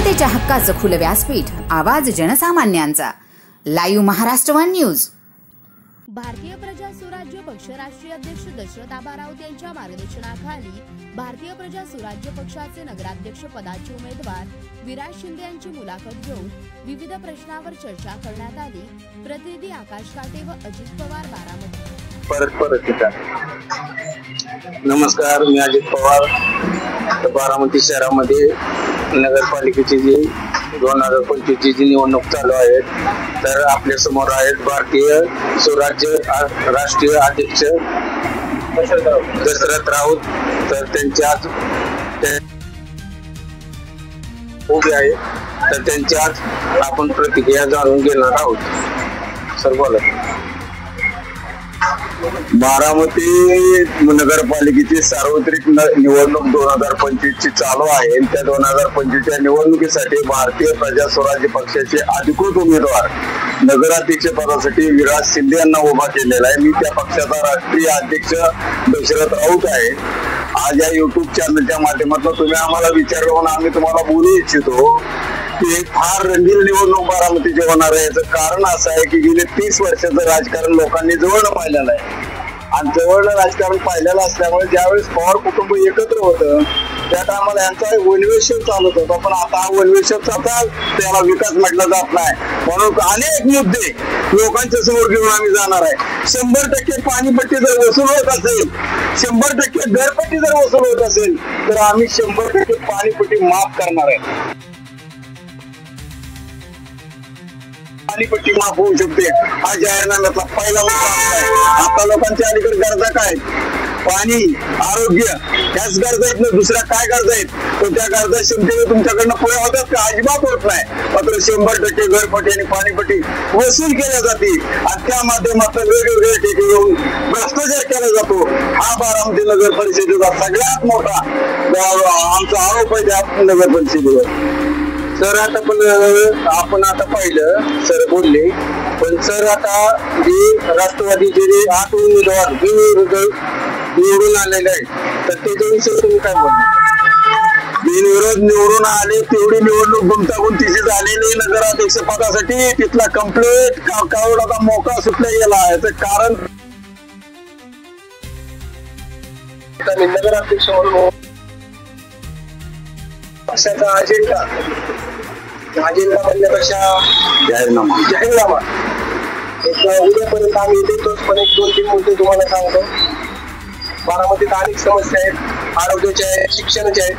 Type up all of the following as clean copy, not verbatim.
जनतेच्या हक्काचं खुलं व्यासपीठ, आवाज जनसामान्यांचा। Live Maharashtra one news. भारतीय प्रजा सुराज्य पक्ष राष्ट्रीय अध्यक्ष दशरथ आबा राऊत यांच्या मार्गदर्शनाखाली भारतीय प्रजा सुराज्य पक्षाचे नगराध्यक्ष पदाचे उमेदवार विराज शिंदे यांची मुलाखत घेऊन विविध प्रश्नांवर चर्चा करण्यात आली। प्रतिनिधी आकाश काटे व अजित पवार, बारामती। नमस्कार, मी अजित पवार। बारामती शहरामध्ये नगरपालिकेची जी 2025 ची निवडणूक चालू आहे, तर आपल्या समोर आहेत भारतीय स्वराज्य राष्ट्रीय अध्यक्ष दशरथ राऊत। तर त्यांच्या उभे आहे, तर त्यांच्यात आपण प्रतिक्रिया जाणून घेणार आहोत। सर बोला। बारामती नगरपालिकेची सार्वत्रिक निवडणूक 2025 ची चालू आहे। त्या 2025 च्या निवडणुकीसाठी भारतीय प्रजा स्वराज्य पक्षाचे अधिकृत उमेदवार नगराध्यक्ष पदासाठी विराज शिंदे यांना उभा केलेला आहे। मी त्या पक्षाचा राष्ट्रीय अध्यक्ष दशरथ राऊत आहे। आज या YouTube चॅनलच्या माध्यमातून तुम्ही आम्हाला विचारलं म्हणून आम्ही तुम्हाला बोलू इच्छितो की फार रंगीत निवडणूक बारामतीचे होणार आहे। याचं कारण असं आहे की गेले 30 वर्षाचं राजकारण लोकांनी जवळ पाहिलेलं आहे, आणि जवळ राजकारण पाहिलेलं असल्यामुळे ज्यावेळेस पवार कुटुंब एकत्र होतं त्या टायमाला यांचा वनवेषण चालत होता, पण आता हा वनवेषणचा त्याला विकास म्हटला जात नाही। म्हणून अनेक मुद्दे लोकांच्या समोर घेऊन आम्ही जाणार आहे। 100% पाणीपट्टी जर वसूल होत असेल, 100% घरपट्टी जर वसूल होत असेल, तर आम्ही 100% पाणीपट्टी माफ करणार आहे। पाणीपट्टी माफ होऊ शकते, हा जाहीरनाम्यातला पहिला मुद्दा आहे। आता लोकांच्या अलीकडे गरजा काय? पाणी, आरोग्य, याच गरजा आहेत ना, दुसऱ्या काय गरजा आहेत? तर त्या गरजा क्षमतेने तुमच्याकडनं पुऱ्या होतात का? अजिबात होत नाही। मात्र 100% घरपट्टी आणि पाणीपट्टी वसूल केल्या जाते, आणि त्या माध्यमातून वेगवेगळे ठेके येऊन भ्रष्टाचार केला जातो। हा बारामती नगर परिषदेचा सगळ्यात मोठा आमचा आरोप आहे त्या नगर परिषदेवर। सर आता आपण आता पाहिलं, सर बोलले, पण सर आता जे राष्ट्रवादीचे जे 8 उमेदवार निवडून आलेले आहेत, तर त्याच्याविषयी तुम्ही काय बोलता? बिनविरोध निवडून आले, तेवढी निवडणूक गुंतागुंतीची झालेली नगराध्यक्ष पदासाठी तिथला कम्प्लीट कावडाचा मोका सुटला गेला आहे। याचं कारण नगराध्यक्ष म्हणून पक्षाचा अजेंडा म्हणण्यापेक्षा जाहीरनामा उद्यापर्यंत आम्ही देतोच, पण 1-2-3 मुद्दे तुम्हाला सांगतो। बारामतीत अनेक समस्या आहेत, आरोग्याच्या आहेत, शिक्षणाच्या आहेत।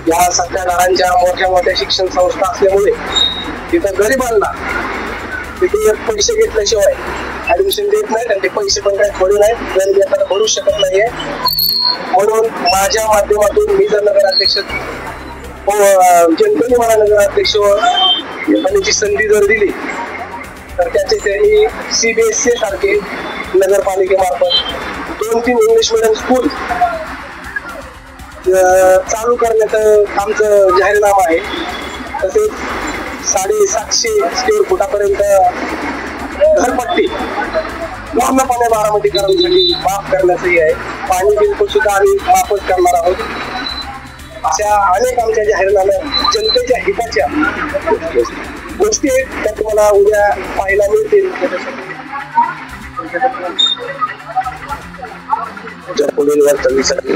या सत्ताधाऱ्यांच्या मोठ्या मोठ्या शिक्षण संस्था असल्यामुळे तिथं गरिबांना तिथे पैसे घेतल्याशिवाय ऍडमिशन देत नाहीत, आणि ते पैसे पण काही थोडे नाहीत, गरीब एखादा भरू शकत नाहीये। म्हणून माझ्या माध्यमातून मी जर नगराध्यक्ष जनतेने मला नगराध्यक्ष होण्याची संधी जर दिली, तर त्याचे त्यांनी CBSE सारखे नगरपालिकेमार्फत 2-3 इंग्लिश मीडियम स्कूल चालू करण्याचं आमचं जाहीरनामा आहे। तसेच 750 स्क्वेअर फुटापर्यंत घरपट्टी पूर्णपणे बारामतीकरांसाठी माफ करण्याचंही आहे। पाणी बिल सुद्धा आम्ही माफच करणार आहोत। अशा अनेक आमच्या जाहीरनाम्यात जनतेच्या हिताच्या गोष्टी आहेत, त्या तुम्हाला उद्या पाहायला मिळतील। पुढील वाटचालीसाठी